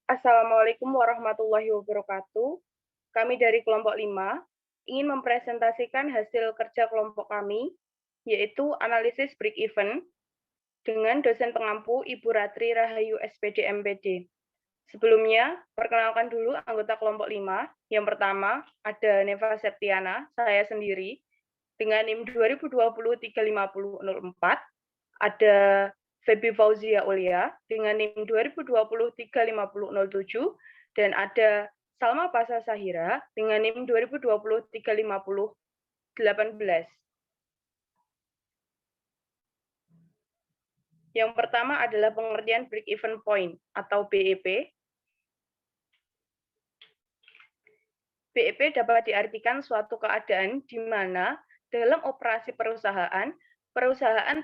Assalamualaikum warahmatullahi wabarakatuh. Kami dari kelompok 5 ingin mempresentasikan hasil kerja kelompok kami, yaitu analisis break-even dengan dosen pengampu Ibu Ratri Rahayu SPD MPD. Sebelumnya, perkenalkan dulu anggota kelompok 5. Yang pertama, ada Neva Septiana, saya sendiri, dengan NIM 2020-35004. Ada Febi Fauzia Ulia dengan NIM 2020-35007, dan ada Salma Pasa Sahira dengan NIM 2020-35018. Yang pertama adalah pengertian break-even point atau BEP. BEP dapat diartikan suatu keadaan di mana dalam operasi perusahaan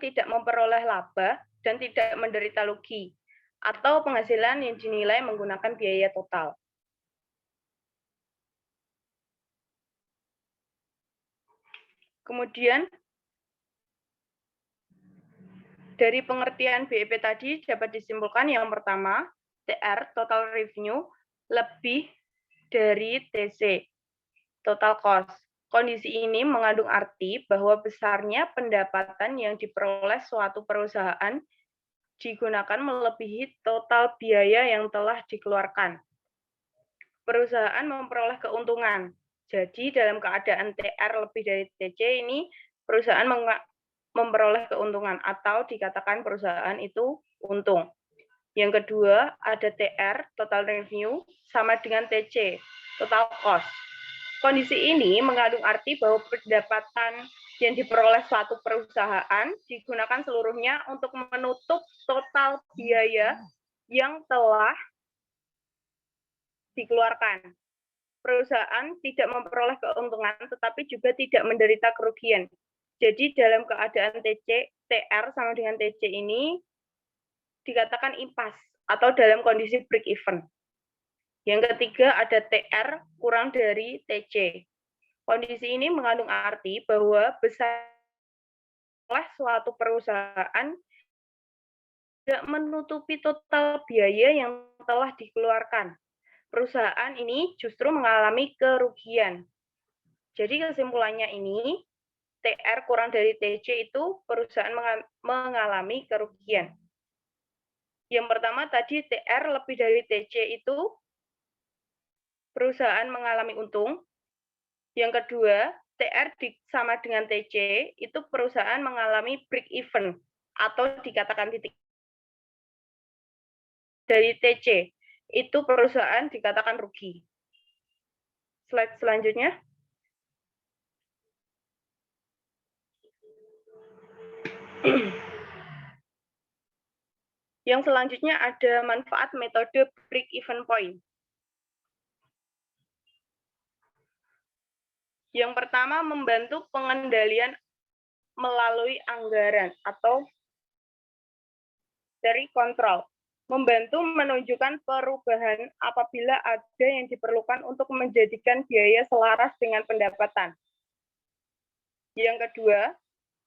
tidak memperoleh laba dan tidak menderita rugi, atau penghasilan yang dinilai menggunakan biaya total. Kemudian, dari pengertian BEP tadi dapat disimpulkan yang pertama, TR, total revenue, lebih dari TC, total cost. Kondisi ini mengandung arti bahwa besarnya pendapatan yang diperoleh suatu perusahaan digunakan melebihi total biaya yang telah dikeluarkan. Perusahaan memperoleh keuntungan. Jadi dalam keadaan TR lebih dari TC ini, perusahaan memperoleh keuntungan atau dikatakan perusahaan itu untung. Yang kedua, ada TR, total revenue, sama dengan TC, total cost. Kondisi ini mengandung arti bahwa pendapatan yang diperoleh suatu perusahaan digunakan seluruhnya untuk menutup total biaya yang telah dikeluarkan. Perusahaan tidak memperoleh keuntungan, tetapi juga tidak menderita kerugian. Jadi dalam keadaan TR sama dengan TC ini dikatakan impas atau dalam kondisi break even. Yang ketiga ada TR kurang dari TC. Kondisi ini mengandung arti bahwa besarlah suatu perusahaan tidak menutupi total biaya yang telah dikeluarkan. Perusahaan ini justru mengalami kerugian. Jadi kesimpulannya ini, TR kurang dari TC itu perusahaan mengalami kerugian. Yang pertama tadi TR lebih dari TC itu perusahaan mengalami untung. Yang kedua, TR sama dengan TC itu perusahaan mengalami break even atau dikatakan titik. Dari TC itu perusahaan dikatakan rugi. Slide selanjutnya. Yang selanjutnya ada manfaat metode break even point. Yang pertama, membantu pengendalian melalui anggaran atau dari kontrol. Membantu menunjukkan perubahan apabila ada yang diperlukan untuk menjadikan biaya selaras dengan pendapatan. Yang kedua,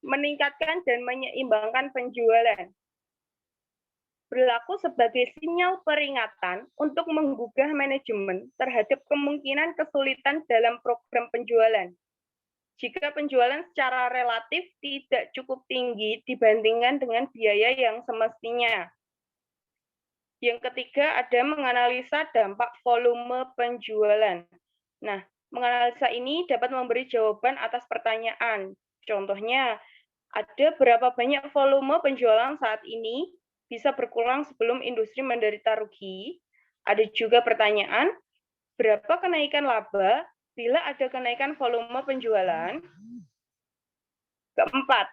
meningkatkan dan menyeimbangkan penjualan. Berlaku sebagai sinyal peringatan untuk menggugah manajemen terhadap kemungkinan kesulitan dalam program penjualan. Jika penjualan secara relatif tidak cukup tinggi dibandingkan dengan biaya yang semestinya. Yang ketiga ada menganalisa dampak volume penjualan. Nah, menganalisa ini dapat memberi jawaban atas pertanyaan. Contohnya, ada berapa banyak volume penjualan saat ini bisa berkurang sebelum industri menderita rugi. Ada juga pertanyaan, berapa kenaikan laba bila ada kenaikan volume penjualan. Keempat,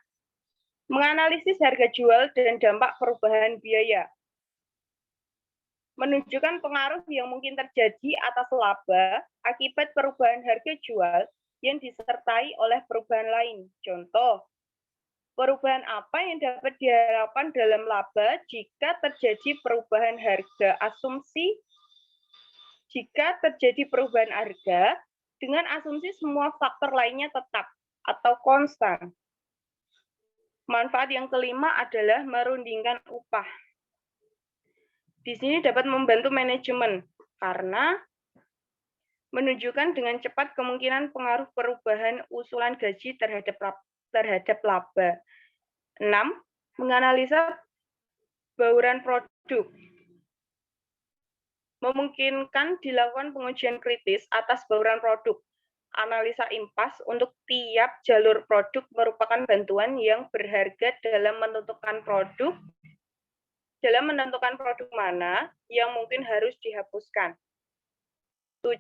menganalisis harga jual dan dampak perubahan biaya. Menunjukkan pengaruh yang mungkin terjadi atas laba akibat perubahan harga jual yang disertai oleh perubahan lain. Contoh, perubahan apa yang dapat diharapkan dalam laba jika terjadi perubahan harga asumsi? Jika terjadi perubahan harga dengan asumsi semua faktor lainnya tetap atau konstan. Manfaat yang kelima adalah merundingkan upah. Di sini dapat membantu manajemen karena menunjukkan dengan cepat kemungkinan pengaruh perubahan usulan gaji terhadap laba. 6. Menganalisa bauran produk. Memungkinkan dilakukan pengujian kritis atas bauran produk. Analisa impas untuk tiap jalur produk merupakan bantuan yang berharga dalam menentukan produk mana yang mungkin harus dihapuskan. 7.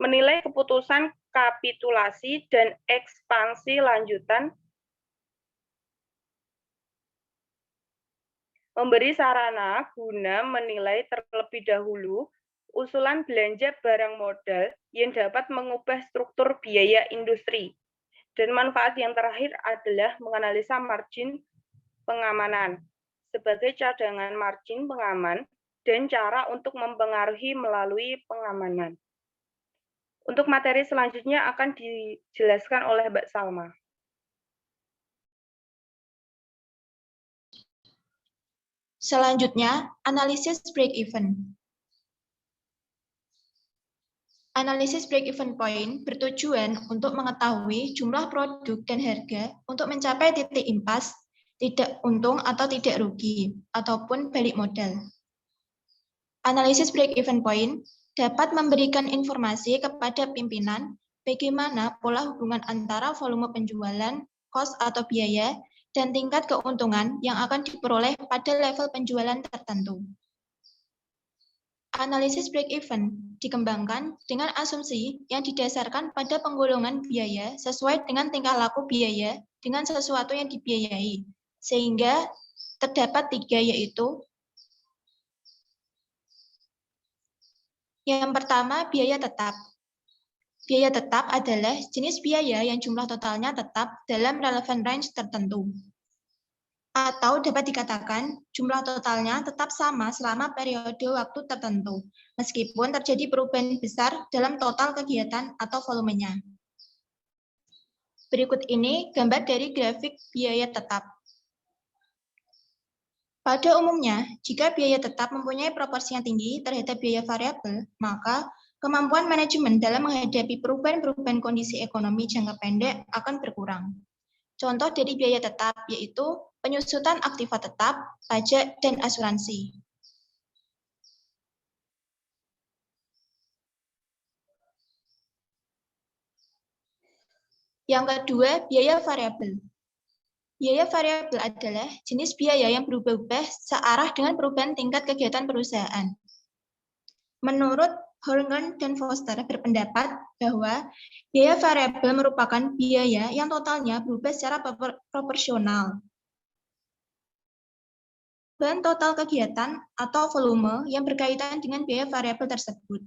Menilai keputusan kapitulasi dan ekspansi lanjutan. Memberi sarana guna menilai terlebih dahulu usulan belanja barang modal yang dapat mengubah struktur biaya industri. Dan manfaat yang terakhir adalah menganalisa margin pengamanan sebagai cadangan margin pengaman dan cara untuk mempengaruhi melalui pengamanan. Untuk materi selanjutnya akan dijelaskan oleh Mbak Salma. Selanjutnya, analisis break-even. Analisis break-even point bertujuan untuk mengetahui jumlah produk dan harga untuk mencapai titik impas, tidak untung atau tidak rugi, ataupun balik modal. Analisis break-even point dapat memberikan informasi kepada pimpinan bagaimana pola hubungan antara volume penjualan, cost atau biaya, dan tingkat keuntungan yang akan diperoleh pada level penjualan tertentu. Analisis break-even dikembangkan dengan asumsi yang didasarkan pada penggolongan biaya sesuai dengan tingkah laku biaya dengan sesuatu yang dibiayai, sehingga terdapat 3, yaitu yang pertama, biaya tetap. Biaya tetap adalah jenis biaya yang jumlah totalnya tetap dalam relevan range tertentu. Atau dapat dikatakan jumlah totalnya tetap sama selama periode waktu tertentu, meskipun terjadi perubahan besar dalam total kegiatan atau volumenya. Berikut ini gambar dari grafik biaya tetap. Pada umumnya, jika biaya tetap mempunyai proporsi yang tinggi terhadap biaya variabel, maka kemampuan manajemen dalam menghadapi perubahan-perubahan kondisi ekonomi jangka pendek akan berkurang. Contoh dari biaya tetap yaitu penyusutan aktiva tetap, pajak, dan asuransi. Yang kedua, biaya variabel. Biaya variabel adalah jenis biaya yang berubah-ubah searah dengan perubahan tingkat kegiatan perusahaan. Menurut Horngren dan Foster berpendapat bahwa biaya variabel merupakan biaya yang totalnya berubah secara proporsional. Perubahan total kegiatan atau volume yang berkaitan dengan biaya variabel tersebut.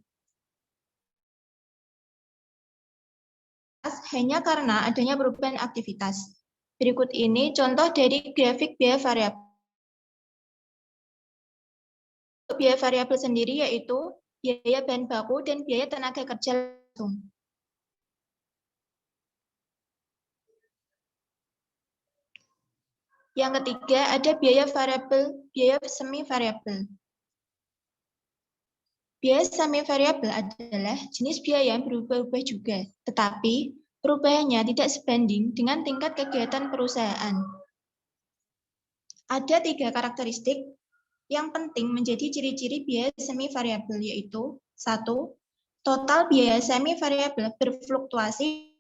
Hanya karena adanya perubahan aktivitas. Berikut ini contoh dari grafik biaya variabel. Biaya variabel sendiri yaitu biaya bahan baku dan biaya tenaga kerja langsung. Yang ketiga ada biaya variabel, biaya semi variabel. Biaya semi variabel adalah jenis biaya yang berubah-ubah juga, tetapi perubahannya tidak sebanding dengan tingkat kegiatan perusahaan. Ada 3 karakteristik yang penting menjadi ciri-ciri biaya semi variabel, yaitu 1. Total biaya semi variabel berfluktuasi.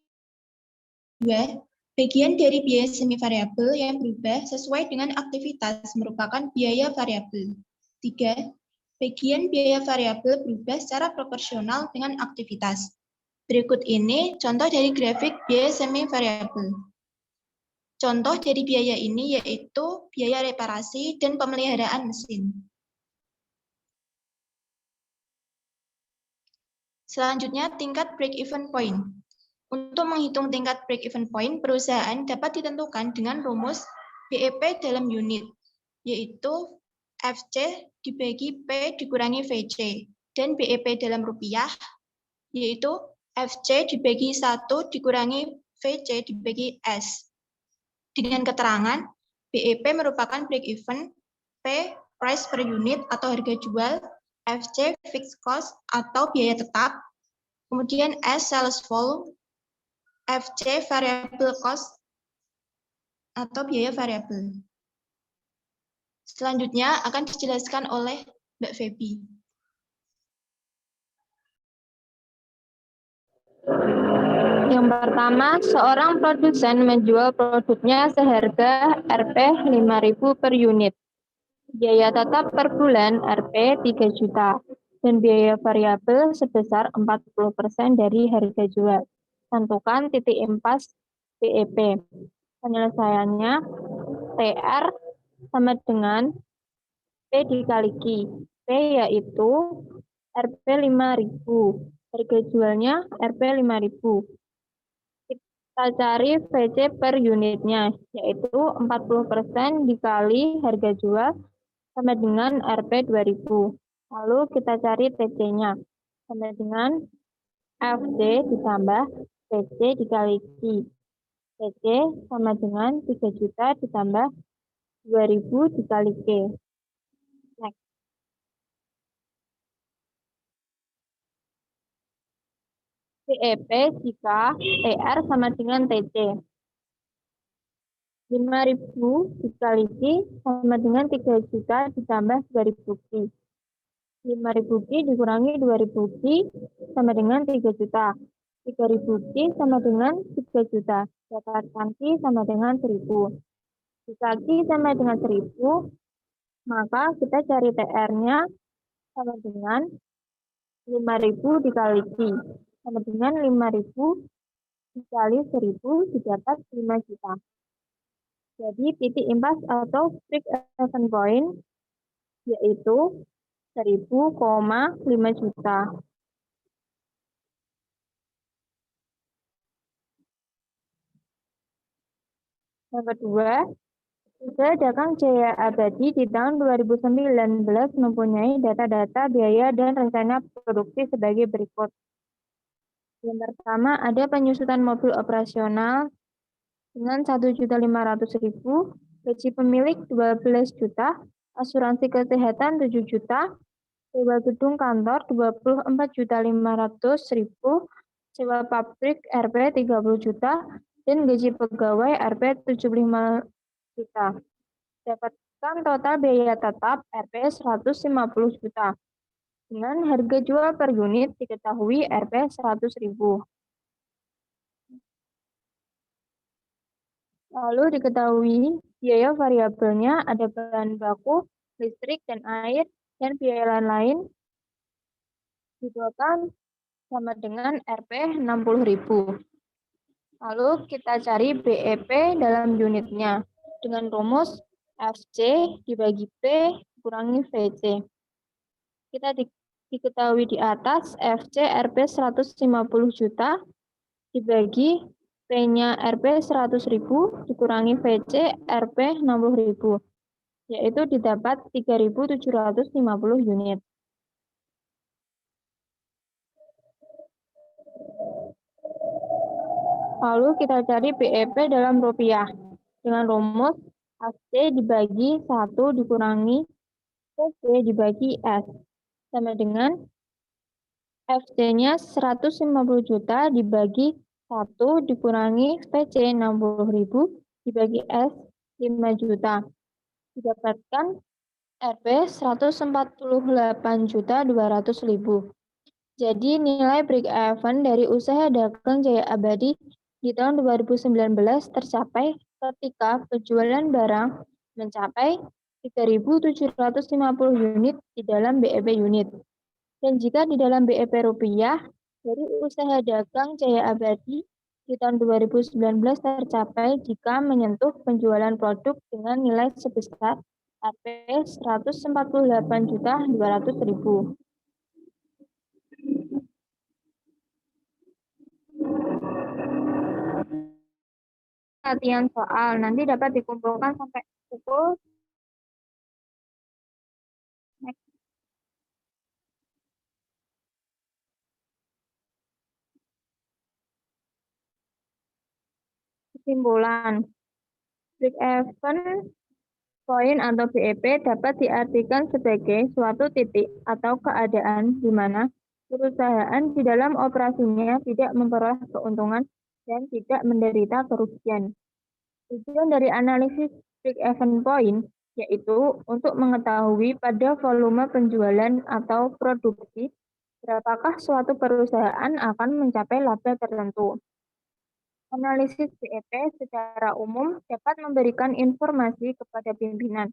2. Bagian dari biaya semi variabel yang berubah sesuai dengan aktivitas merupakan biaya variabel. 3. Bagian biaya variabel berubah secara proporsional dengan aktivitas. Berikut ini contoh dari grafik biaya semi variabel. Contoh dari biaya ini yaitu biaya reparasi dan pemeliharaan mesin. Selanjutnya, tingkat break-even point. Untuk menghitung tingkat break-even point, perusahaan dapat ditentukan dengan rumus BEP dalam unit, yaitu FC dibagi P dikurangi VC, dan BEP dalam rupiah, yaitu FC dibagi 1 dikurangi VC dibagi S. Dengan keterangan, BEP merupakan break-even, P price per unit atau harga jual, FC fixed cost atau biaya tetap, kemudian S sales volume, FC variable cost atau biaya variabel. Selanjutnya akan dijelaskan oleh Mbak Feby. Yang pertama, seorang produsen menjual produknya seharga Rp5.000 per unit. Biaya tetap per bulan Rp 3 juta dan biaya variabel sebesar 40% dari harga jual. Tentukan titik impas BEP. Penyelesaiannya TR sama dengan P dikali Q. P yaitu Rp 5.000. Harga jualnya Rp 5.000. Kita cari VC per unitnya, yaitu 40% dikali harga jual sama dengan Rp 2.000. Lalu kita cari TC-nya, sama dengan FC ditambah TC dikali Q. TC sama dengan 3 juta ditambah 2.000 dikali Q. Next. BEP jika TR sama dengan TC. 5.000 dikali Q sama dengan 3 juta ditambah 2.000 Q. 5.000 Q dikurangi 2.000 Q sama dengan 3 juta. 3.000 Q sama dengan 3 juta. Dapatkan Q sama dengan 1.000. Jika Q sama dengan 1.000, maka kita cari TR-nya sama dengan 5.000 dikali Q. Sama dengan 5.000 dikali 1.000 didapat 5 juta. Jadi titik impas atau break-even point yaitu 1.000,5 juta. Yang kedua, usaha dagang Jaya Abadi di tahun 2019 mempunyai data-data biaya dan rencana produksi sebagai berikut. Yang pertama, ada penyusutan mobil operasional dengan 1.500.000, gaji pemilik 12 juta, asuransi kesehatan 7 juta, sewa gedung kantor 24.500.000, sewa pabrik Rp 30 juta, dan gaji pegawai Rp 75 juta. Dapatkan total biaya tetap Rp 150 juta. Dengan harga jual per unit diketahui Rp 100.000. Lalu diketahui biaya variabelnya ada bahan baku, listrik, dan air, dan biaya lain-lain ditotal sama dengan Rp 60.000. Lalu kita cari BEP dalam unitnya dengan rumus FC dibagi P kurangi VC. Kita diketahui di atas FC Rp 150 juta dibagi P-nya Rp 100.000 dikurangi VC Rp 60.000, yaitu didapat 3.750 unit. Lalu kita cari BEP dalam rupiah dengan rumus FC dibagi 1 dikurangi VC dibagi S sama dengan FC-nya 150 juta dibagi 1 dikurangi VC 60.000 dibagi S 5 juta. Didapatkan Rp 148.200.000. Jadi nilai break-even dari usaha dagang Jaya Abadi di tahun 2019 tercapai ketika penjualan barang mencapai 3.750 unit di dalam BEP unit. Dan jika di dalam BEP rupiah, dari usaha dagang Jaya Abadi di tahun 2019 tercapai jika menyentuh penjualan produk dengan nilai sebesar Rp 148.200.000. Latihan soal nanti dapat dikumpulkan sampai pukul kesimpulan. Break even Poin atau BEP dapat diartikan sebagai suatu titik atau keadaan di mana perusahaan di dalam operasinya tidak memperoleh keuntungan dan tidak menderita kerugian. Tujuan dari analisis break-even point yaitu untuk mengetahui pada volume penjualan atau produksi berapakah suatu perusahaan akan mencapai laba tertentu. Analisis BEP secara umum dapat memberikan informasi kepada pimpinan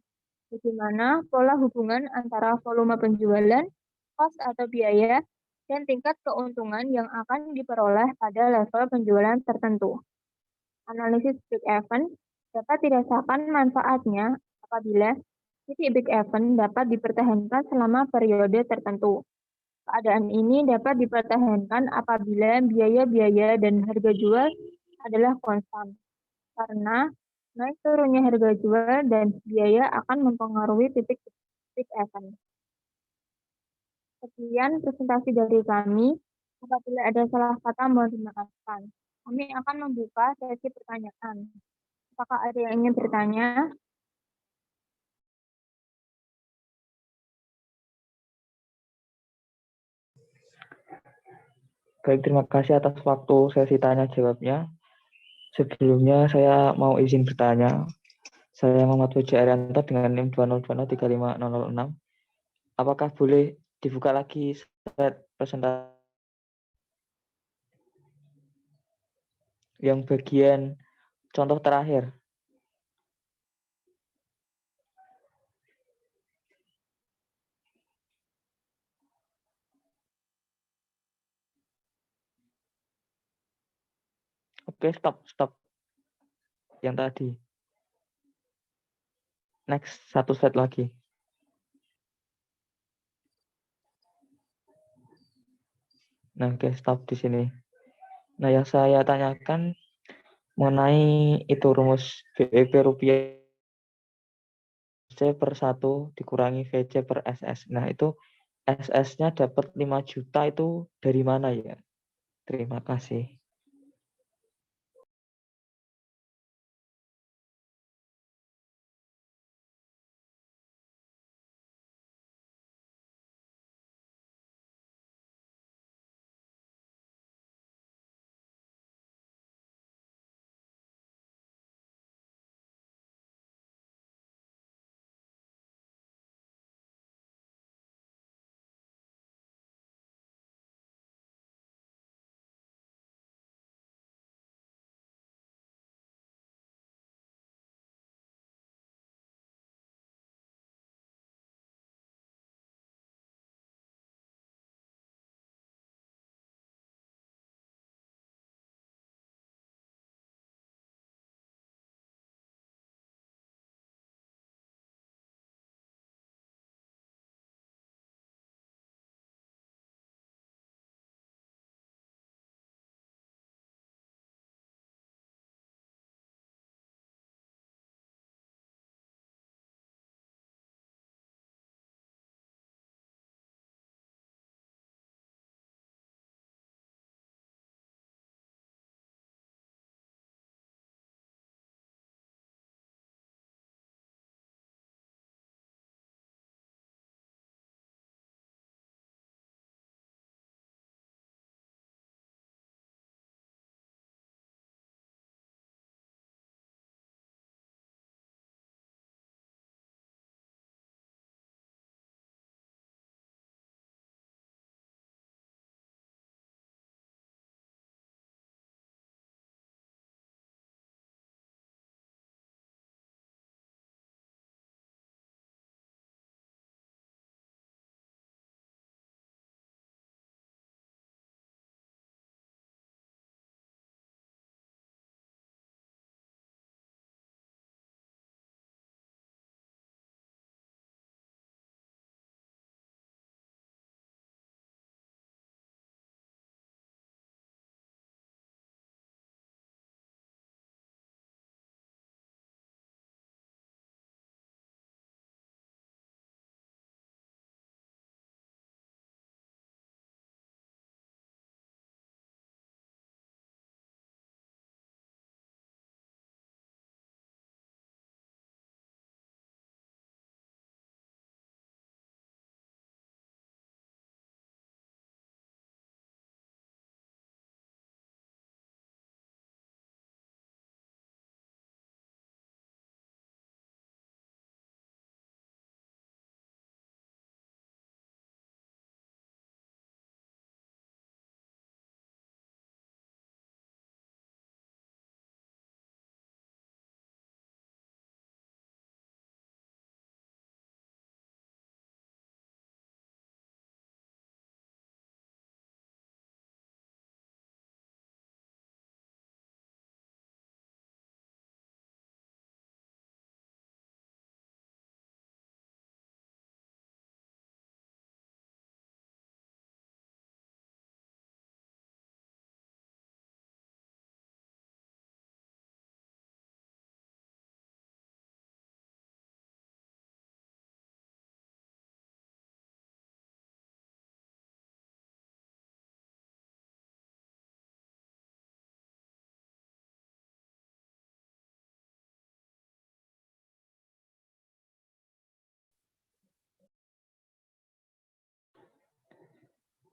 bagaimana pola hubungan antara volume penjualan, kos atau biaya, dan tingkat keuntungan yang akan diperoleh pada level penjualan tertentu. Analisis break-even dapat dirasakan manfaatnya apabila titik break-even dapat dipertahankan selama periode tertentu. Keadaan ini dapat dipertahankan apabila biaya-biaya dan harga jual adalah konstan, karena naik turunnya harga jual dan biaya akan mempengaruhi titik break-even. Sekian presentasi dari kami. Apabila ada salah kata, mohon dimaafkan. Kami akan membuka sesi pertanyaan. Apakah ada yang ingin bertanya? Baik, terima kasih atas waktu sesi tanya jawabnya. Sebelumnya saya mau izin bertanya. Saya Muhammad Puji Arianto dengan NIM 202035006. Apakah boleh dibuka lagi slide presentasi yang bagian contoh terakhir? Oke, stop. Yang tadi. Next, satu slide lagi. Nah, oke, stop di sini. Nah, yang saya tanyakan mengenai itu rumus BEP rupiah C per 1 dikurangi VC per SS. Nah, itu SS-nya dapat 5 juta itu dari mana ya? Terima kasih.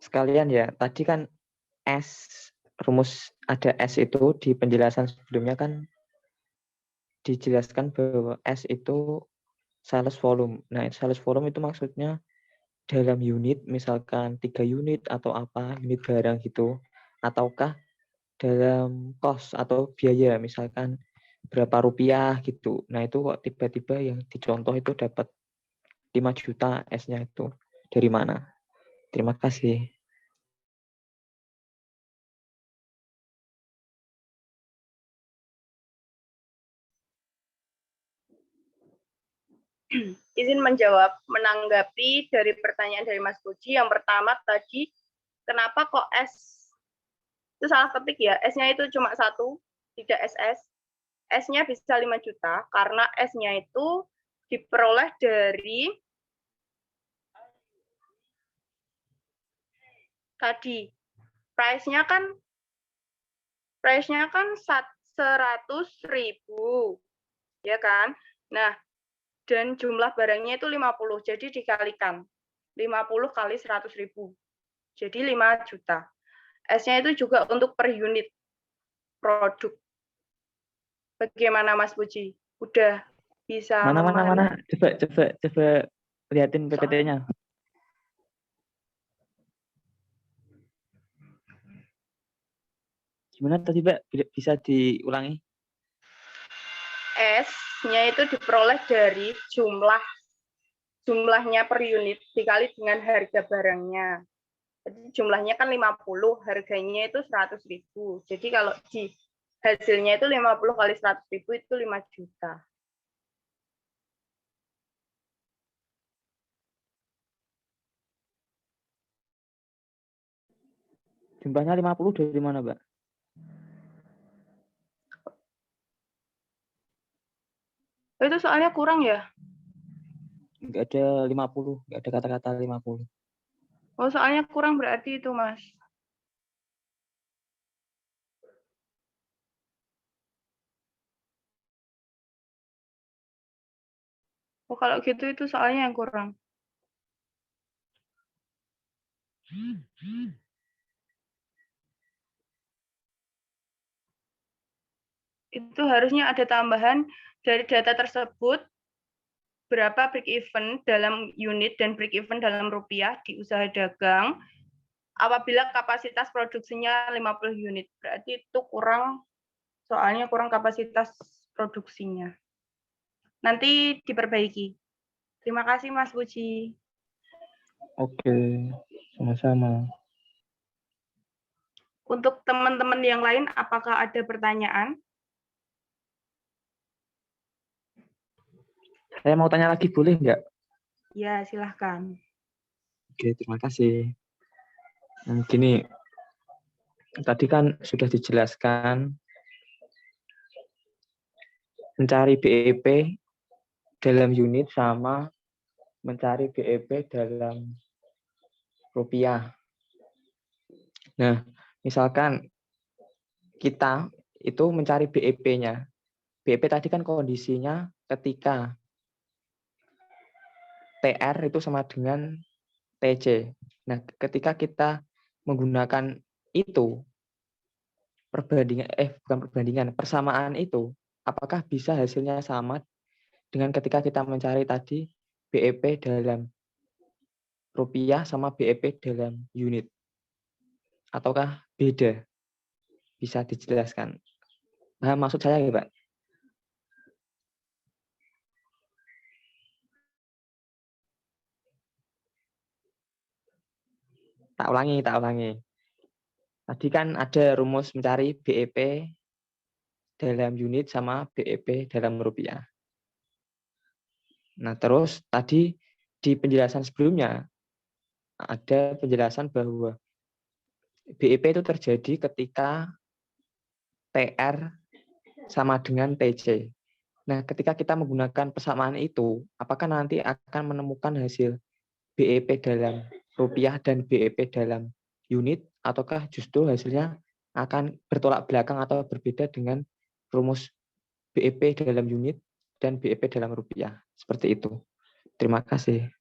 sekalian ya, tadi kan rumus ada S itu di penjelasan sebelumnya kan dijelaskan bahwa S itu sales volume. Nah, sales volume itu maksudnya dalam unit, misalkan 3 unit atau apa, unit barang gitu, ataukah dalam cost atau biaya, misalkan berapa rupiah gitu. Nah, itu kok tiba-tiba yang dicontoh itu dapat 5 juta S-nya itu. Dari mana? Terima kasih. Izin menjawab, menanggapi dari pertanyaan dari Mas Puji. Yang pertama tadi, kenapa kok S itu salah ketik ya? S-nya itu cuma 1, tidak SS. S-nya bisa 5 juta, karena S-nya itu diperoleh dari tadi. Price-nya kan 100.000, ya kan? Nah, dan jumlah barangnya itu 50, jadi dikalikan. 50 kali 100.000, jadi 5 juta. S-nya itu juga untuk per unit produk. Bagaimana Mas Puji? Udah bisa Mana? memahami? Coba liatin PPT-nya. Gimana tadi, Mbak? Bisa diulangi? S-nya itu diperoleh dari jumlahnya per unit dikali dengan harga barangnya. Jadi jumlahnya kan 50, harganya itu 100.000. Jadi kalau di hasilnya itu 50 kali 100.000 itu 5 juta. Jumlahnya 50 dari mana, Mbak? Itu soalnya kurang ya? Enggak ada 50, enggak ada kata-kata 50. Oh, soalnya kurang berarti itu, Mas. Oh, kalau gitu itu soalnya yang kurang. Itu harusnya ada tambahan dari data tersebut, berapa break even dalam unit dan break even dalam rupiah di usaha dagang apabila kapasitas produksinya 50 unit. Berarti itu kurang, soalnya kurang kapasitas produksinya. Nanti diperbaiki. Terima kasih Mas Puji. Oke, sama-sama. Untuk teman-teman yang lain, apakah ada pertanyaan? Saya mau tanya lagi, boleh nggak? Ya, silahkan. Oke, terima kasih. Gini, tadi kan sudah dijelaskan mencari BEP dalam unit sama mencari BEP dalam rupiah. Nah, misalkan kita itu mencari BEP-nya. BEP tadi kan kondisinya ketika TR itu sama dengan TC. Nah, ketika kita menggunakan itu, persamaan itu, apakah bisa hasilnya sama dengan ketika kita mencari tadi BEP dalam rupiah sama BEP dalam unit? Ataukah beda? Bisa dijelaskan. Nah, maksud saya ya, Pak. Tak ulangi. Tadi kan ada rumus mencari BEP dalam unit sama BEP dalam rupiah. Nah, terus tadi di penjelasan sebelumnya ada penjelasan bahwa BEP itu terjadi ketika TR sama dengan TC. Nah, ketika kita menggunakan persamaan itu, apakah nanti akan menemukan hasil BEP dalam rupiah dan BEP dalam unit, ataukah justru hasilnya akan bertolak belakang atau berbeda dengan rumus BEP dalam unit dan BEP dalam rupiah? Seperti itu. Terima kasih.